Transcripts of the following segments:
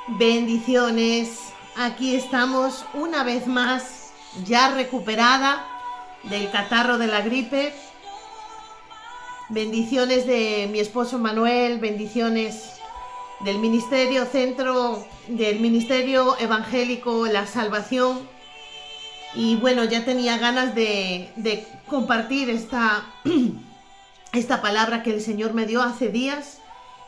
Bendiciones, aquí estamos una vez más, ya recuperada del catarro de la gripe. Bendiciones de mi esposo Manuel, bendiciones del Ministerio Evangélico La Salvación. Y bueno, ya tenía ganas de compartir esta palabra que el Señor me dio hace días,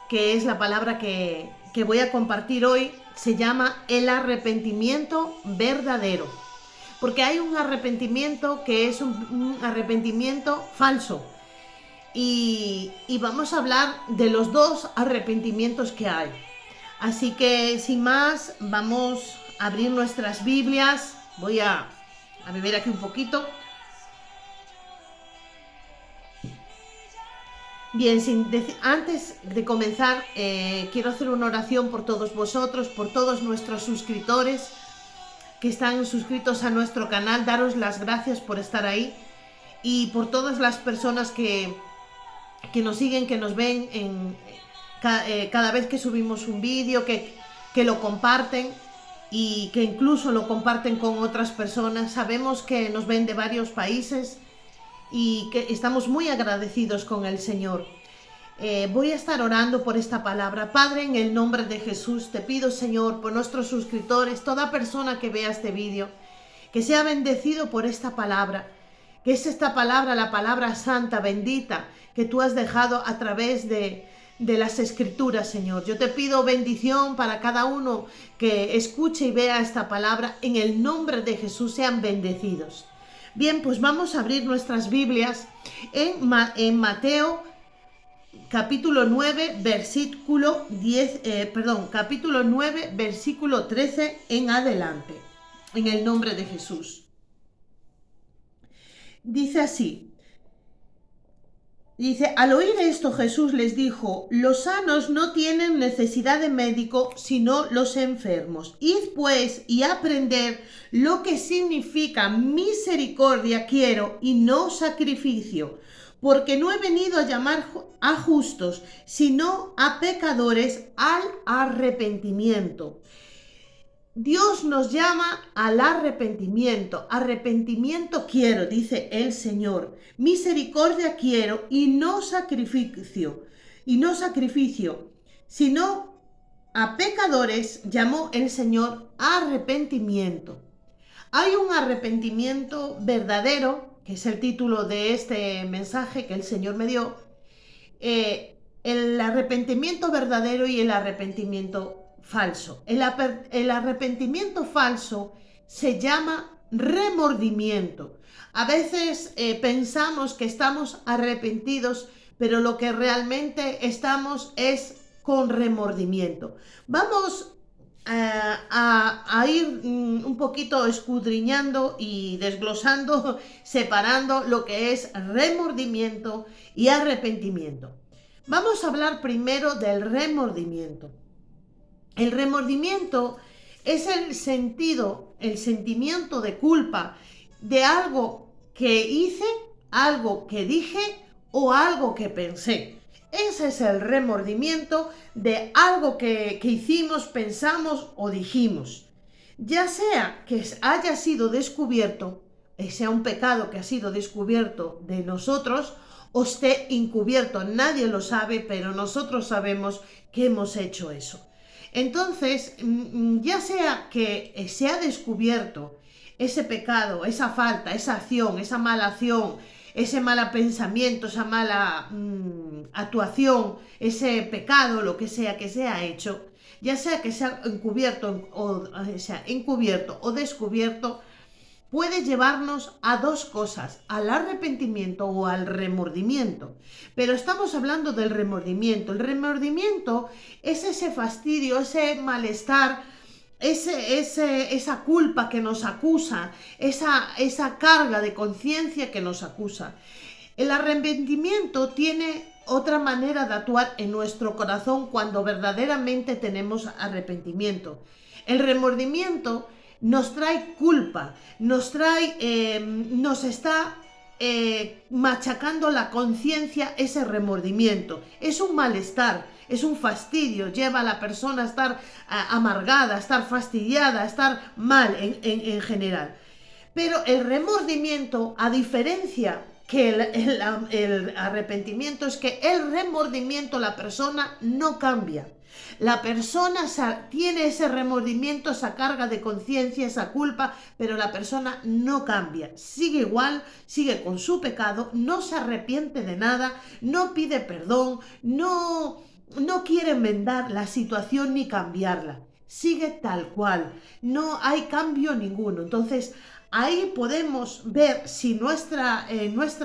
que es la palabra que voy a compartir hoy. Se llama el arrepentimiento verdadero. Porque hay un arrepentimiento que es un arrepentimiento falso. Y vamos a hablar de los dos arrepentimientos que hay. Así que sin más, vamos a abrir nuestras Biblias. Voy a beber aquí un poquito. Bien, antes de comenzar, quiero hacer una oración por todos vosotros, por todos nuestros suscriptores que están suscritos a nuestro canal. Daros las gracias por estar ahí y por todas las personas que nos siguen, que nos ven cada vez que subimos un vídeo, que lo comparten y que incluso lo comparten con otras personas. Sabemos que nos ven de varios países y que estamos muy agradecidos con el Señor. Voy a estar orando por esta palabra. Padre, en el nombre de Jesús, te pido, Señor, por nuestros suscriptores, toda persona que vea este vídeo, que sea bendecido por esta palabra, que es esta palabra, la palabra santa, bendita, que tú has dejado a través de las Escrituras, Señor. Yo te pido bendición para cada uno que escuche y vea esta palabra. En el nombre de Jesús sean bendecidos. Bien, pues vamos a abrir nuestras Biblias en Mateo capítulo 9, capítulo 9, versículo 13 en adelante, en el nombre de Jesús. Dice así. Dice: al oír esto, Jesús les dijo: los sanos no tienen necesidad de médico, sino los enfermos. Id pues y aprended lo que significa misericordia quiero y no sacrificio, porque no he venido a llamar a justos, sino a pecadores al arrepentimiento. Dios nos llama al arrepentimiento. Arrepentimiento quiero, dice el Señor. Misericordia quiero y no sacrificio, sino a pecadores llamó el Señor arrepentimiento. Hay un arrepentimiento verdadero, que es el título de este mensaje que el Señor me dio. El arrepentimiento verdadero y el arrepentimiento falso. El arrepentimiento falso se llama remordimiento. A veces pensamos que estamos arrepentidos, pero lo que realmente estamos es con remordimiento. Vamos a ir un poquito escudriñando y desglosando, separando lo que es remordimiento y arrepentimiento. Vamos a hablar primero del remordimiento. El remordimiento es el sentimiento de culpa de algo que hice, algo que dije o algo que pensé. Ese es el remordimiento de algo que hicimos, pensamos o dijimos. Ya sea que haya sido descubierto, sea un pecado que ha sido descubierto de nosotros, o esté encubierto. Nadie lo sabe, pero nosotros sabemos que hemos hecho eso. Entonces, ya sea que se ha descubierto ese pecado, esa falta, esa acción, esa mala acción, ese mal pensamiento, esa mala actuación, ese pecado, lo que se ha hecho, ya sea que sea encubierto o descubierto, puede llevarnos a dos cosas: al arrepentimiento o al remordimiento. Pero estamos hablando del remordimiento. El remordimiento es ese fastidio, ese malestar, esa culpa que nos acusa, esa carga de conciencia que nos acusa. El arrepentimiento tiene otra manera de actuar en nuestro corazón cuando verdaderamente tenemos arrepentimiento. El remordimiento nos trae culpa, nos está machacando la conciencia ese remordimiento. Es un malestar, es un fastidio, lleva a la persona a estar amargada, a estar fastidiada, a estar mal en general. Pero el remordimiento, a diferencia que el arrepentimiento, es que el remordimiento la persona no cambia. La persona tiene ese remordimiento, esa carga de conciencia, esa culpa, pero la persona no cambia. Sigue igual, sigue con su pecado, no se arrepiente de nada, no pide perdón, no quiere enmendar la situación ni cambiarla. Sigue tal cual, no hay cambio ninguno. Entonces, ahí podemos ver si nuestra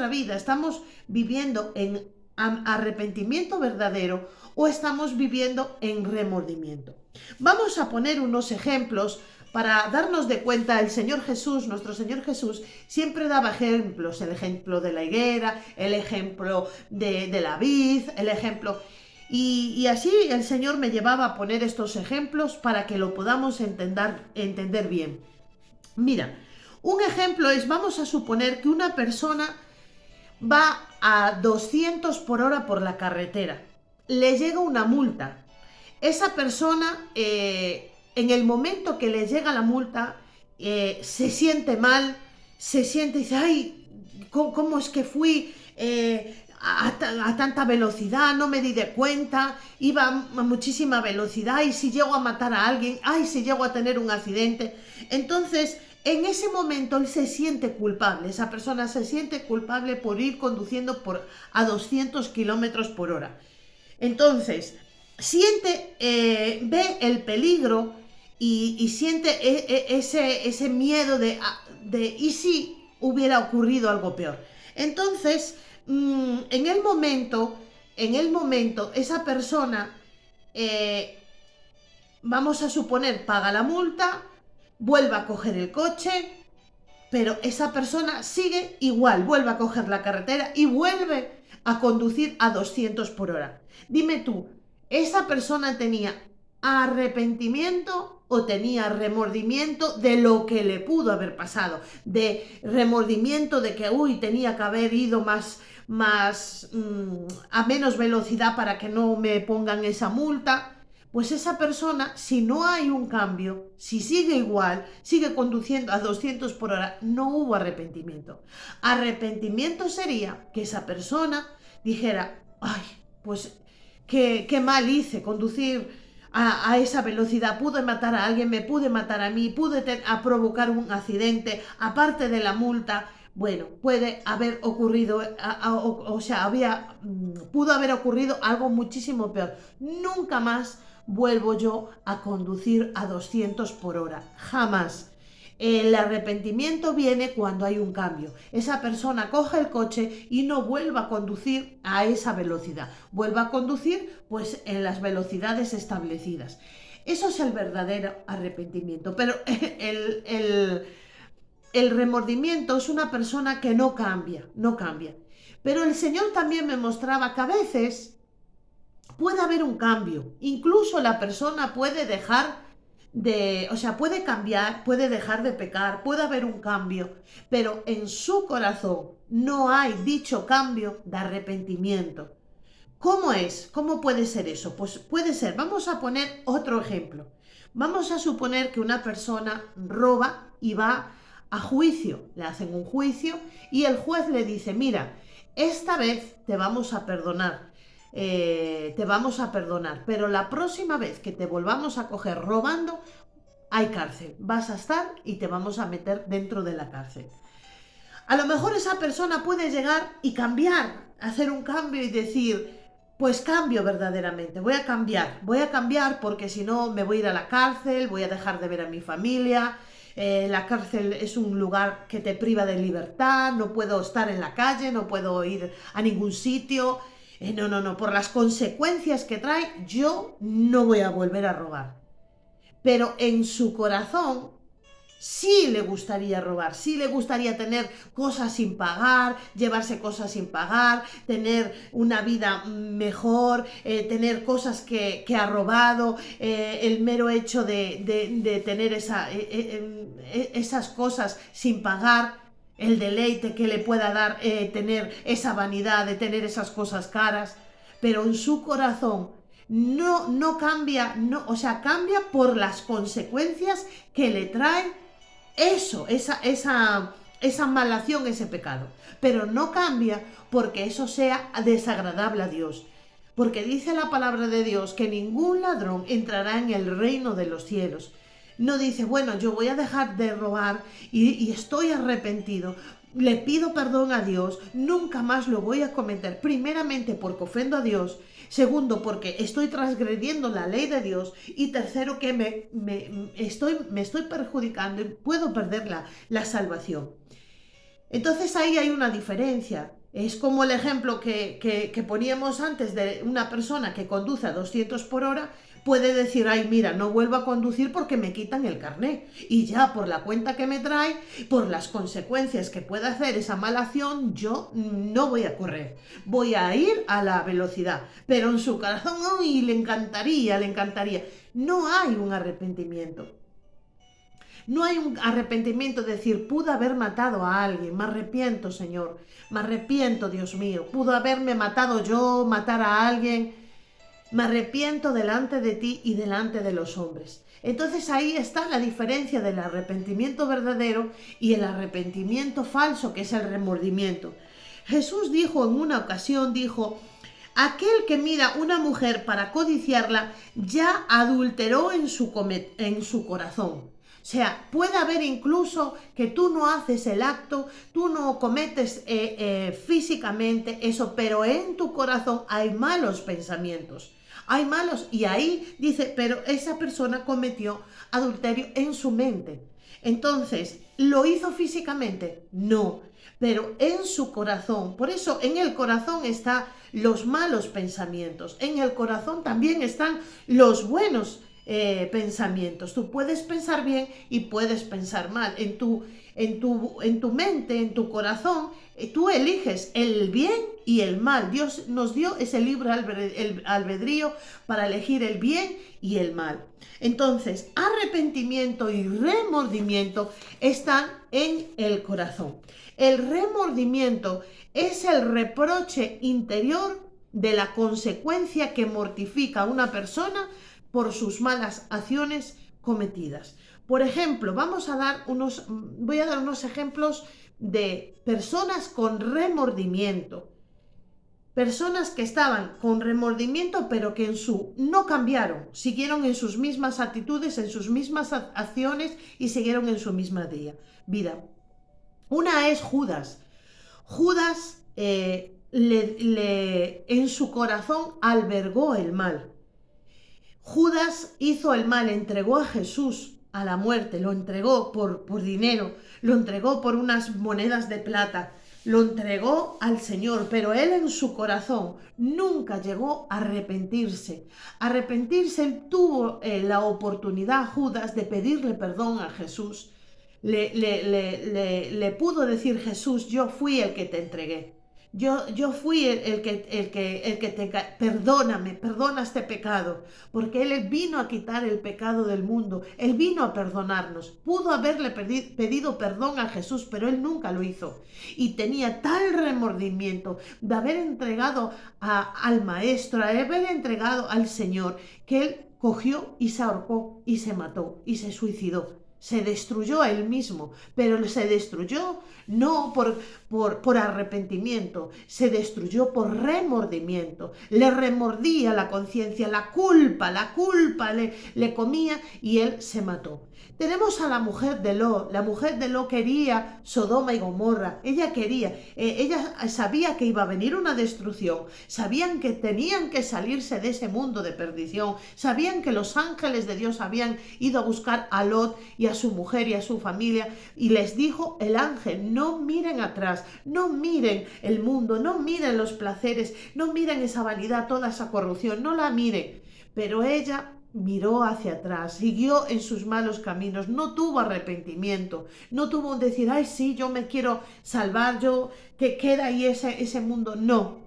vida estamos viviendo en arrepentimiento verdadero o estamos viviendo en remordimiento. Vamos a poner unos ejemplos para darnos de cuenta. El Señor Jesús, nuestro Señor Jesús, siempre daba ejemplos, el ejemplo de la higuera, el ejemplo de la vid, el ejemplo... Y así el Señor me llevaba a poner estos ejemplos para que lo podamos entender bien. Mira, un ejemplo es, vamos a suponer que una persona va a 200 por hora por la carretera, le llega una multa. Esa persona, en el momento que le llega la multa, se siente mal, dice, ay, ¿cómo es que fui a tanta velocidad? No me di de cuenta, iba a muchísima velocidad, y si llego a matar a alguien, ay, si llego a tener un accidente. Entonces, en ese momento él se siente culpable, esa persona se siente culpable por ir conduciendo a 200 kilómetros por hora. Entonces, ve el peligro y siente ese miedo de ¿y si hubiera ocurrido algo peor? Entonces, en el momento, esa persona, vamos a suponer, paga la multa, vuelve a coger el coche, pero esa persona sigue igual, vuelve a coger la carretera y vuelve a conducir a 200 por hora. Dime tú, ¿esa persona tenía arrepentimiento o tenía remordimiento de lo que le pudo haber pasado? De remordimiento de que, tenía que haber ido más a menos velocidad para que no me pongan esa multa. Pues esa persona, si no hay un cambio, si sigue igual, sigue conduciendo a 200 por hora, no hubo arrepentimiento. Arrepentimiento sería que esa persona dijera, ay, pues qué mal hice conducir a esa velocidad, pude matar a alguien, me pude matar a mí, pude provocar un accidente, aparte de la multa. Bueno, puede haber ocurrido, pudo haber ocurrido algo muchísimo peor. Nunca más vuelvo yo a conducir a 200 por hora, jamás. El arrepentimiento viene cuando hay un cambio. Esa persona coge el coche y no vuelva a conducir a esa velocidad. Vuelva a conducir pues en las velocidades establecidas. Eso es el verdadero arrepentimiento. Pero el remordimiento es una persona que no cambia. Pero el Señor también me mostraba que a veces puede haber un cambio. Incluso la persona puede puede cambiar, puede dejar de pecar, puede haber un cambio, pero en su corazón no hay dicho cambio de arrepentimiento. ¿Cómo es? ¿Cómo puede ser eso? Pues puede ser, vamos a poner otro ejemplo. Vamos a suponer que una persona roba y va a juicio, le hacen un juicio y el juez le dice, mira, esta vez te vamos a perdonar. Pero la próxima vez que te volvamos a coger robando, hay cárcel, vas a estar y te vamos a meter dentro de la cárcel. A lo mejor esa persona puede llegar y cambiar, hacer un cambio y decir, pues cambio verdaderamente, voy a cambiar porque si no me voy a ir a la cárcel, voy a dejar de ver a mi familia. La cárcel es un lugar que te priva de libertad, no puedo estar en la calle, no puedo ir a ningún sitio. No, por las consecuencias que trae, yo no voy a volver a robar. Pero en su corazón sí le gustaría robar, sí le gustaría tener cosas sin pagar, llevarse cosas sin pagar, tener una vida mejor, tener cosas que ha robado, el mero hecho de tener esas cosas sin pagar. el deleite que le pueda dar tener esa vanidad de tener esas cosas caras, pero en su corazón no cambia, no, o sea, cambia por las consecuencias que le trae eso, esa malación, ese pecado. Pero no cambia porque eso sea desagradable a Dios. Porque dice la palabra de Dios que ningún ladrón entrará en el reino de los cielos. No dice, bueno, yo voy a dejar de robar y estoy arrepentido. Le pido perdón a Dios, nunca más lo voy a cometer. Primeramente porque ofendo a Dios. Segundo, porque estoy transgrediendo la ley de Dios. Y tercero, que me estoy perjudicando y puedo perder la salvación. Entonces ahí hay una diferencia. Es como el ejemplo que poníamos antes de una persona que conduce a 200 por hora, puede decir, ay, mira, no vuelvo a conducir porque me quitan el carné. Y ya por la cuenta que me trae, por las consecuencias que puede hacer esa mala acción, yo no voy a correr. Voy a ir a la velocidad. Pero en su corazón, uy, le encantaría, le encantaría. No hay un arrepentimiento. No hay un arrepentimiento de decir, pude haber matado a alguien, me arrepiento, Señor, me arrepiento, Dios mío, pudo haberme matado yo, matar a alguien, me arrepiento delante de ti y delante de los hombres. Entonces ahí está la diferencia del arrepentimiento verdadero y el arrepentimiento falso, que es el remordimiento. Jesús dijo en una ocasión, dijo, aquel que mira una mujer para codiciarla ya adulteró en su corazón. O sea, puede haber incluso que tú no haces el acto, tú no cometes físicamente eso, pero en tu corazón hay malos pensamientos. Hay malos, y ahí dice, pero esa persona cometió adulterio en su mente. Entonces, ¿lo hizo físicamente? No, pero en su corazón. Por eso en el corazón están los malos pensamientos. En el corazón también están los buenos pensamientos. Tú puedes pensar bien y puedes pensar mal. En tu mente, en tu corazón, tú eliges el bien y el mal. Dios nos dio ese libre albedrío para elegir el bien y el mal. Entonces, arrepentimiento y remordimiento están en el corazón. El remordimiento es el reproche interior de la consecuencia que mortifica a una persona por sus malas acciones cometidas. Por ejemplo, voy a dar unos ejemplos de personas con remordimiento. Personas que estaban con remordimiento, pero que no cambiaron, siguieron en sus mismas actitudes, en sus mismas acciones y siguieron en su misma vida. Una es Judas. Judas en su corazón albergó el mal. Judas hizo el mal, entregó a Jesús a la muerte, lo entregó por dinero, lo entregó por unas monedas de plata, lo entregó al Señor, pero él en su corazón nunca llegó a arrepentirse. Él tuvo la oportunidad, Judas, de pedirle perdón a Jesús. Le pudo decir, Jesús, yo fui el que te entregué. Yo fui el que te... Perdóname, perdona este pecado, porque Él vino a quitar el pecado del mundo, Él vino a perdonarnos. Pudo haberle pedido perdón a Jesús, pero Él nunca lo hizo. Y tenía tal remordimiento de haber entregado al Maestro, de haber entregado al Señor, que Él cogió y se ahorcó y se mató y se suicidó. Se destruyó a él mismo, pero se destruyó no por arrepentimiento, se destruyó por remordimiento. Le remordía la conciencia, la culpa le comía y él se mató. Tenemos a la mujer de Lot. La mujer de Lot quería Sodoma y Gomorra. Ella sabía que iba a venir una destrucción. Sabían que tenían que salirse de ese mundo de perdición. Sabían que los ángeles de Dios habían ido a buscar a Lot y a su mujer y a su familia. Y les dijo el ángel, no miren atrás, no miren el mundo, no miren los placeres, no miren esa vanidad, toda esa corrupción, no la miren. Pero ella miró hacia atrás, siguió en sus malos caminos, no tuvo arrepentimiento, no tuvo un decir, ay sí, yo me quiero salvar, yo que queda ahí ese mundo. No,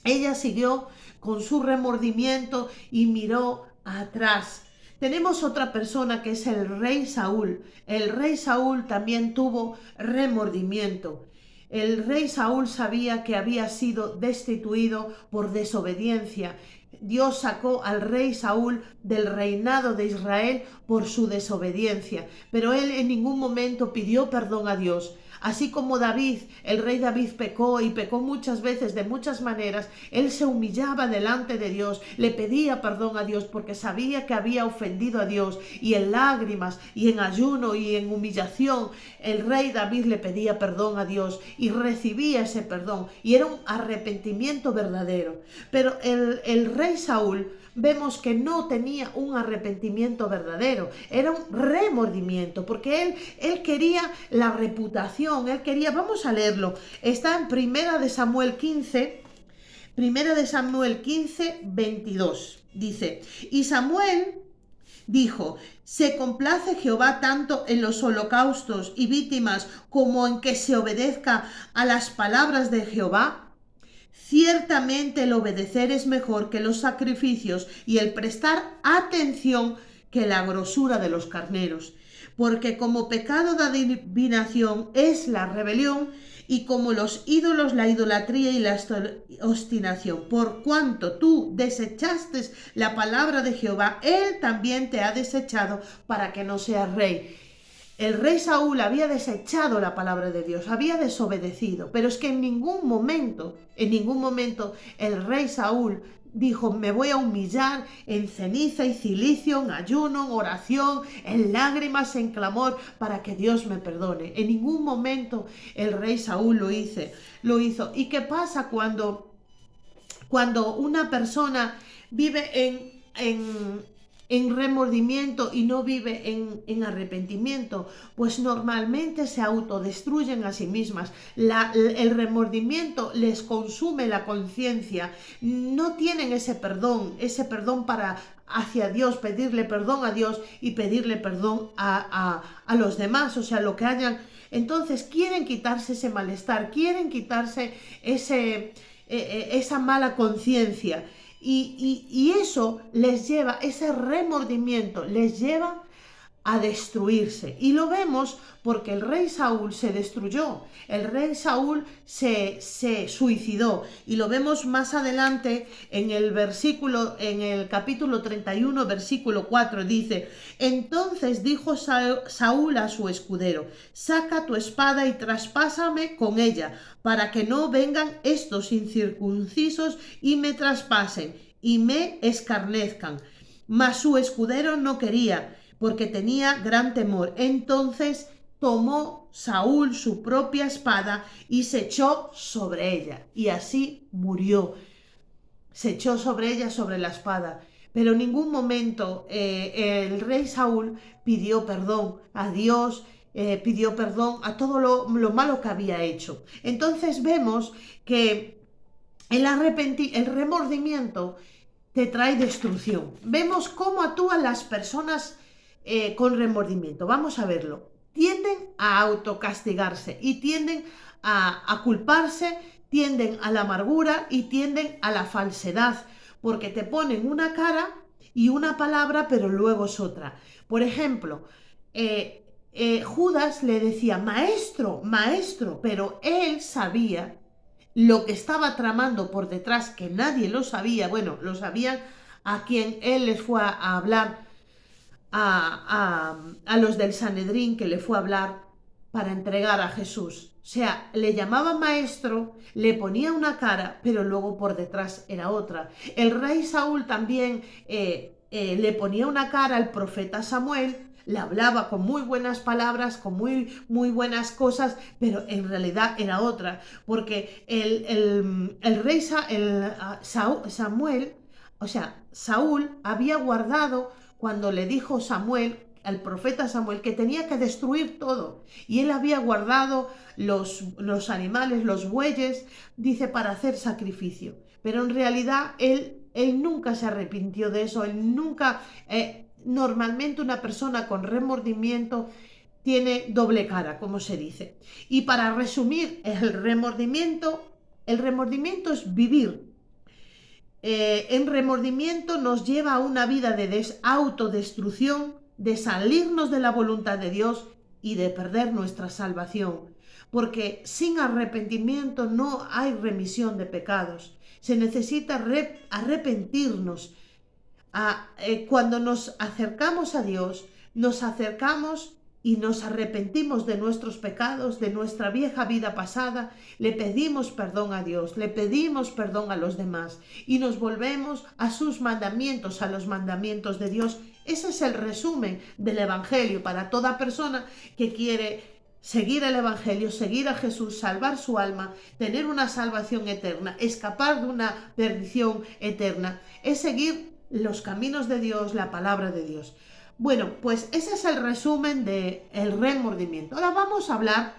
ella siguió con su remordimiento y miró atrás. Tenemos otra persona que es el rey Saúl. El rey Saúl también tuvo remordimiento. El rey Saúl sabía que había sido destituido por desobediencia. Dios sacó al rey Saúl del reinado de Israel por su desobediencia, pero él en ningún momento pidió perdón a Dios. Así como David, el rey David pecó y pecó muchas veces de muchas maneras, él se humillaba delante de Dios, le pedía perdón a Dios porque sabía que había ofendido a Dios, y en lágrimas y en ayuno y en humillación el rey David le pedía perdón a Dios y recibía ese perdón, y era un arrepentimiento verdadero. Pero el rey Saúl, vemos que no tenía un arrepentimiento verdadero, era un remordimiento, porque él quería la reputación, él quería, vamos a leerlo, está en Primera de Samuel 15, 22, dice, y Samuel dijo, ¿se complace Jehová tanto en los holocaustos y víctimas como en que se obedezca a las palabras de Jehová? Ciertamente el obedecer es mejor que los sacrificios y el prestar atención que la grosura de los carneros. Porque como pecado de adivinación es la rebelión, y como los ídolos la idolatría y la obstinación. Por cuanto tú desechaste la palabra de Jehová, él también te ha desechado para que no seas rey. El rey Saúl había desechado la palabra de Dios, había desobedecido, pero es que en ningún momento el rey Saúl dijo, me voy a humillar en ceniza y cilicio, en ayuno, en oración, en lágrimas, en clamor, para que Dios me perdone. En ningún momento el rey Saúl lo hizo. ¿Y qué pasa cuando una persona vive en remordimiento y no vive en arrepentimiento? Pues normalmente se autodestruyen a sí mismas. El remordimiento les consume la conciencia, no tienen ese perdón para hacia Dios, pedirle perdón a Dios y pedirle perdón a los demás, o sea, lo que hayan. Entonces quieren quitarse ese malestar, quieren quitarse esa mala conciencia. Y eso les lleva, ese remordimiento les lleva a destruirse. Y lo vemos porque el rey Saúl se destruyó, el rey Saúl se suicidó. Y lo vemos más adelante en el capítulo 31, versículo 4, dice, entonces dijo Saúl a su escudero, saca tu espada y traspásame con ella, para que no vengan estos incircuncisos y me traspasen y me escarnezcan. Mas su escudero no quería, porque tenía gran temor. Entonces tomó Saúl su propia espada y se echó sobre ella, y así murió. Se echó sobre ella, sobre la espada. Pero en ningún momento el rey Saúl pidió perdón a Dios, pidió perdón a todo lo malo que había hecho. Entonces vemos que el remordimiento te trae destrucción. Vemos cómo actúan las personas con remordimiento. Vamos a verlo. Tienden a autocastigarse y tienden a culparse, tienden a la amargura y tienden a la falsedad, porque te ponen una cara y una palabra, pero luego es otra. Por ejemplo, Judas le decía, maestro, maestro, pero él sabía lo que estaba tramando por detrás, que nadie lo sabía. Bueno, lo sabían a quien él les fue a hablar, a los del Sanedrín, que le fue a hablar para entregar a Jesús. O sea, le llamaba maestro, le ponía una cara, pero luego por detrás era otra. El rey Saúl también le ponía una cara al profeta Samuel, le hablaba con muy buenas palabras, con muy buenas cosas, pero en realidad era otra, porque el rey Samuel, o sea, Saúl había guardado, cuando le dijo Samuel, al profeta Samuel, que tenía que destruir todo, y él había guardado los animales, los bueyes, dice, para hacer sacrificio, pero en realidad él nunca se arrepintió de eso, él nunca... Normalmente una persona con remordimiento tiene doble cara, como se dice. Y para resumir, el remordimiento es vivir en remordimiento nos lleva a una vida de autodestrucción, de salirnos de la voluntad de Dios y de perder nuestra salvación. Porque sin arrepentimiento no hay remisión de pecados. Se necesita arrepentirnos. Cuando nos acercamos a Dios, nos acercamos y nos arrepentimos de nuestros pecados, de nuestra vieja vida pasada, le pedimos perdón a Dios, le pedimos perdón a los demás y nos volvemos a sus mandamientos, a los mandamientos de Dios. Ese es el resumen del Evangelio para toda persona que quiere seguir el Evangelio, seguir a Jesús, salvar su alma, tener una salvación eterna, escapar de una perdición eterna. Es seguir los caminos de Dios, la palabra de Dios. Bueno, pues ese es el resumen del remordimiento. Ahora vamos a hablar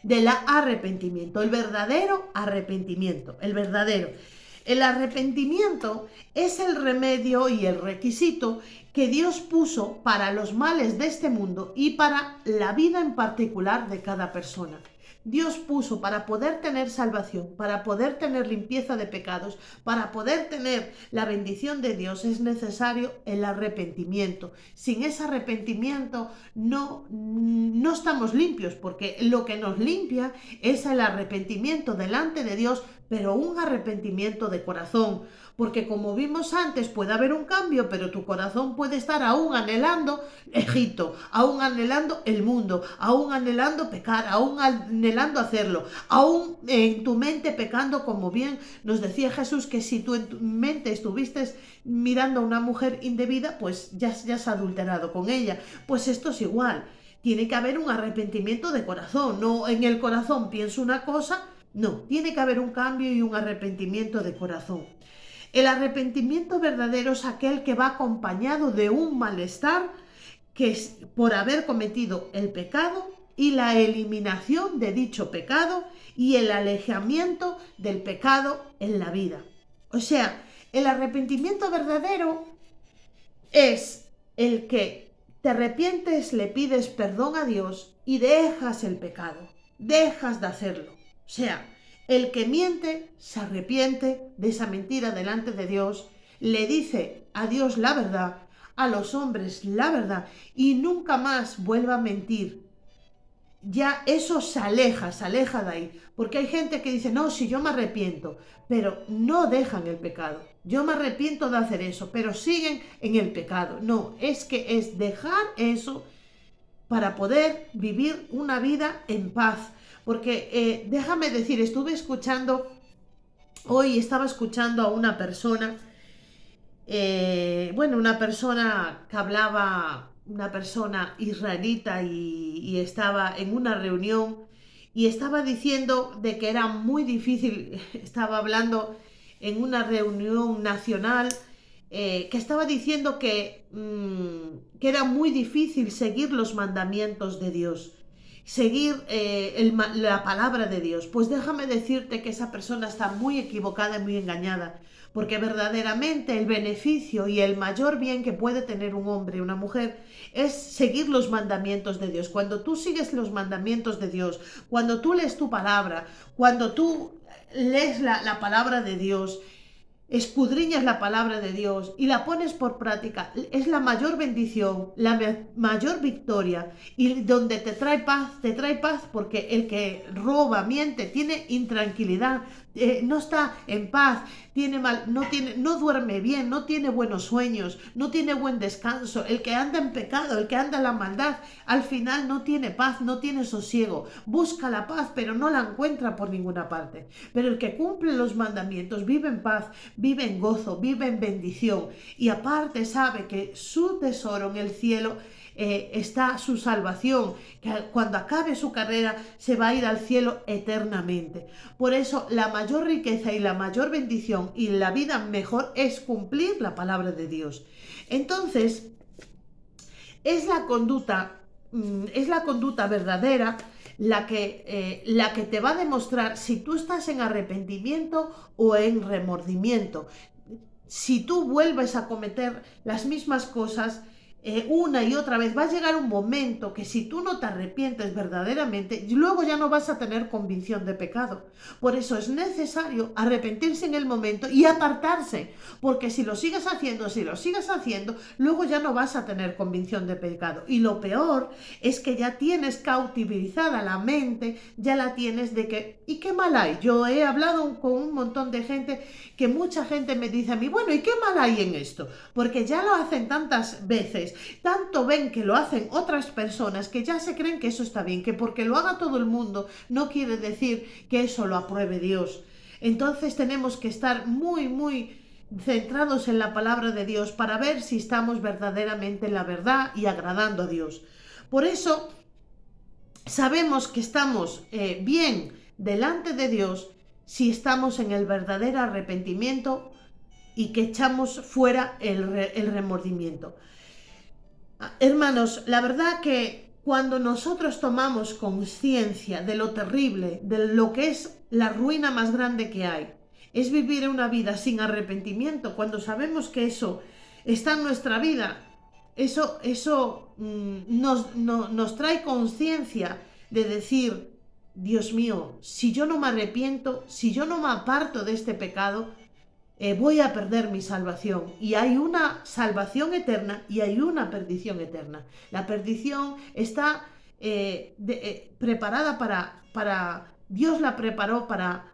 del arrepentimiento, el verdadero arrepentimiento, el verdadero. El arrepentimiento es el remedio y el requisito que Dios puso para los males de este mundo y para la vida en particular de cada persona. Dios puso para poder tener salvación, para poder tener limpieza de pecados, para poder tener la bendición de Dios, es necesario el arrepentimiento. Sin ese arrepentimiento no estamos limpios, porque lo que nos limpia es el arrepentimiento delante de Dios, pero un arrepentimiento de corazón. Porque como vimos antes, puede haber un cambio, pero tu corazón puede estar aún anhelando Egipto, aún anhelando el mundo, aún anhelando pecar, aún anhelando hacerlo, aún en tu mente pecando, como bien nos decía Jesús, que si tú en tu mente estuviste mirando a una mujer indebida, pues ya has adulterado con ella. Pues esto es igual, tiene que haber un arrepentimiento de corazón, no en el corazón pienso una cosa, no, tiene que haber un cambio y un arrepentimiento de corazón. El arrepentimiento verdadero es aquel que va acompañado de un malestar que es por haber cometido el pecado y la eliminación de dicho pecado y el alejamiento del pecado en la vida. O sea, el arrepentimiento verdadero es el que te arrepientes, le pides perdón a Dios y dejas el pecado, dejas de hacerlo. O sea, el que miente se arrepiente de esa mentira delante de Dios, le dice a Dios la verdad, a los hombres la verdad y nunca más vuelva a mentir. Ya eso se aleja de ahí, porque hay gente que dice, no, si yo me arrepiento, pero no dejan el pecado. Yo me arrepiento de hacer eso, pero siguen en el pecado. No, es que es dejar eso para poder vivir una vida en paz. Porque déjame decir, hoy estaba escuchando a una persona, una persona que hablaba, una persona israelita y estaba en una reunión y estaba diciendo de que era muy difícil, estaba hablando en una reunión nacional, que estaba diciendo que era muy difícil seguir los mandamientos de Dios, seguir la palabra de Dios. Pues déjame decirte que esa persona está muy equivocada y muy engañada, porque verdaderamente el beneficio y el mayor bien que puede tener un hombre y una mujer es seguir los mandamientos de Dios. Cuando tú sigues los mandamientos de Dios, cuando tú lees tu palabra, cuando tú lees la palabra de Dios, escudriñas la palabra de Dios y la pones por práctica, es la mayor bendición, la mayor victoria, y donde te trae paz porque el que roba, miente, tiene intranquilidad, no está en paz, no duerme bien, no tiene buenos sueños, no tiene buen descanso. El que anda en pecado, el que anda en la maldad, al final no tiene paz, no tiene sosiego, busca la paz pero no la encuentra por ninguna parte. Pero el que cumple los mandamientos vive en paz, vive en gozo, vive en bendición, y aparte sabe que su tesoro en el cielo está su salvación, que cuando acabe su carrera se va a ir al cielo eternamente. Por eso la mayor riqueza y la mayor bendición y la vida mejor es cumplir la palabra de Dios. Entonces, es la conducta verdadera la que te va a demostrar si tú estás en arrepentimiento o en remordimiento. Si tú vuelves a cometer las mismas cosas, una y otra vez, va a llegar un momento que si tú no te arrepientes verdaderamente, luego ya no vas a tener convicción de pecado. Por eso es necesario arrepentirse en el momento y apartarse, porque si lo sigues haciendo, luego ya no vas a tener convicción de pecado. Y lo peor es que ya tienes cautivizada la mente, ya la tienes de que, ¿y qué mal hay? Yo he hablado con un montón de gente, que mucha gente me dice a mí, bueno, ¿y qué mal hay en esto? Porque ya lo hacen tantas veces, tanto ven que lo hacen otras personas, que ya se creen que eso está bien, que porque lo haga todo el mundo no quiere decir que eso lo apruebe Dios. Entonces tenemos que estar muy centrados en la palabra de Dios para ver si estamos verdaderamente en la verdad y agradando a Dios. Por eso sabemos que estamos bien delante de Dios si estamos en el verdadero arrepentimiento y que echamos fuera el remordimiento. Hermanos, la verdad que cuando nosotros tomamos conciencia de lo terrible, de lo que es la ruina más grande que hay, es vivir una vida sin arrepentimiento, cuando sabemos que eso está en nuestra vida, eso nos trae conciencia de decir, Dios mío, si yo no me arrepiento, si yo no me aparto de este pecado, voy a perder mi salvación. Y hay una salvación eterna y hay una perdición eterna. La perdición está preparada para, Dios la preparó para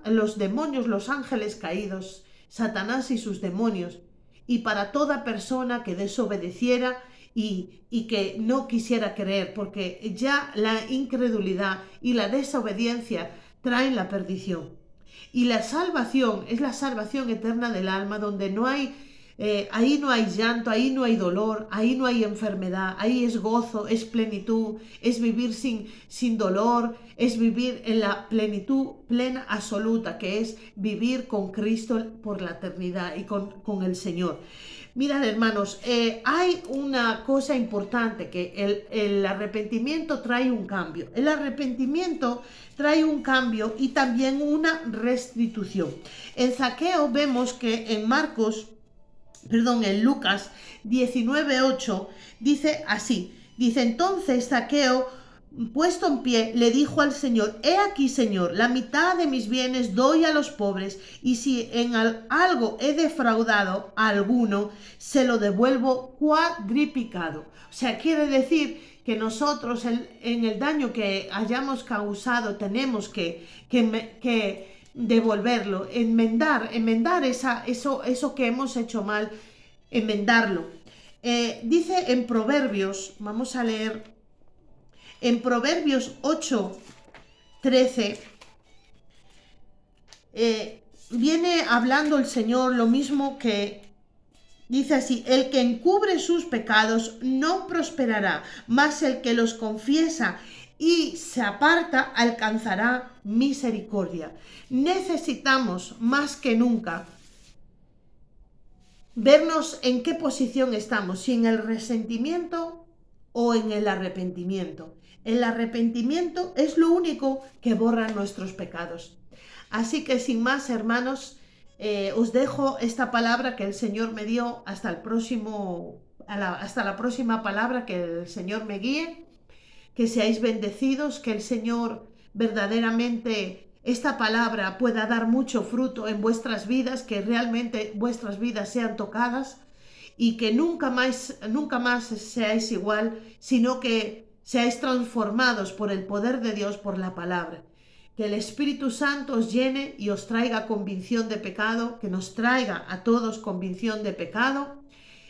los demonios, los ángeles caídos, Satanás y sus demonios, y para toda persona que desobedeciera y que no quisiera creer, porque ya la incredulidad y la desobediencia traen la perdición. Y la salvación es la salvación eterna del alma, donde no hay, ahí no hay llanto, ahí no hay dolor, ahí no hay enfermedad, ahí es gozo, es plenitud, es vivir sin dolor, es vivir en la plenitud plena absoluta, que es vivir con Cristo por la eternidad y con el Señor. Mirad, hermanos, hay una cosa importante, que el arrepentimiento trae un cambio. El arrepentimiento trae un cambio y también una restitución. En Zaqueo vemos que en Lucas 19:8 dice así, dice, entonces Zaqueo, puesto en pie, le dijo al Señor, he aquí, Señor, la mitad de mis bienes doy a los pobres, y si en algo he defraudado a alguno, se lo devuelvo cuadriplicado. O sea, quiere decir que nosotros en el daño que hayamos causado tenemos que devolverlo, enmendar eso que hemos hecho mal, enmendarlo. Dice en Proverbios, vamos a leer, en Proverbios 8:13, viene hablando el Señor lo mismo, que dice así, el que encubre sus pecados no prosperará, mas el que los confiesa y se aparta alcanzará misericordia. Necesitamos más que nunca vernos en qué posición estamos, si en el resentimiento o en el arrepentimiento. El arrepentimiento es lo único que borra nuestros pecados. Así que sin más, hermanos, os dejo esta palabra que el Señor me dio hasta la próxima palabra, que el Señor me guíe, que seáis bendecidos, que el Señor verdaderamente esta palabra pueda dar mucho fruto en vuestras vidas, que realmente vuestras vidas sean tocadas y que nunca más seáis igual, sino que seáis transformados por el poder de Dios, por la palabra. Que el Espíritu Santo os llene y os traiga convicción de pecado, que nos traiga a todos convicción de pecado.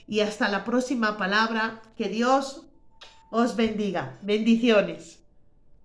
Y hasta la próxima palabra. Que Dios os bendiga. Bendiciones.